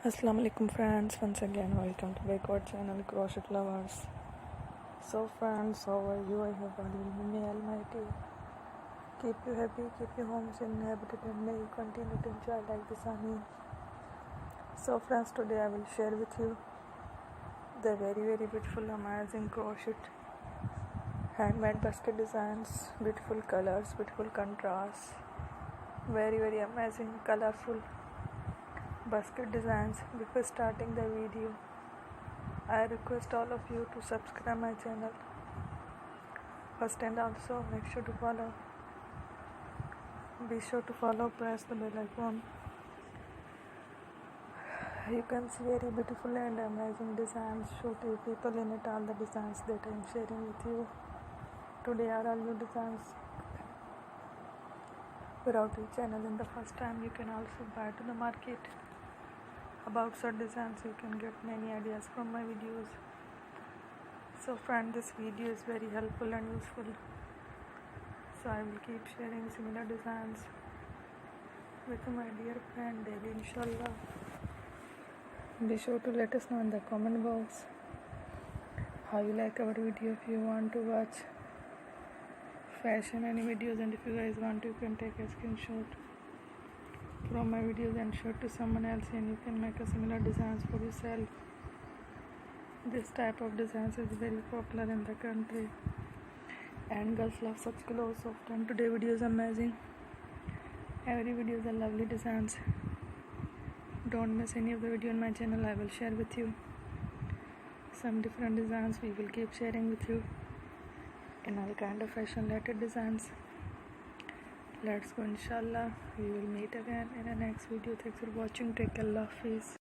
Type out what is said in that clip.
Assalamu alaikum friends, once again welcome to our channel Crochet Lovers. So friends, how are you? I hope God will may Almighty keep you happy, keep your homes inhabited, and may you continue to enjoy like the sunny. So friends, today I will share with you the very beautiful amazing crochet handmade basket designs, beautiful colors, beautiful contrasts, very amazing colorful basket designs. Before starting the video, I request all of you to subscribe my channel first, and also be sure to follow, press the bell icon. You can see very beautiful and amazing designs, show to you people in it, all the designs that I am sharing with you today are all new designs without your channel in the first time. You can also buy to the market about such designs. You can get many ideas from my videos. So friend, this video is very helpful and useful, so I will keep sharing similar designs with my dear friend daily, inshallah. Be sure to let us know in the comment box how you like our video. If you want to watch fashion any videos, and if you guys want to, you can take a screenshot from my videos and show it to someone else, and you can make a similar designs for yourself. This type of designs is very popular in the country and girls love such clothes. So friend, today video is amazing. Every video is a lovely designs. Don't miss any of the video on my channel. I will share with you some different designs. We will keep sharing with you in all kind of fashion related designs. Let's go, inshallah. We will meet again in the next video. Thanks for watching. Take care. Allah Hafiz.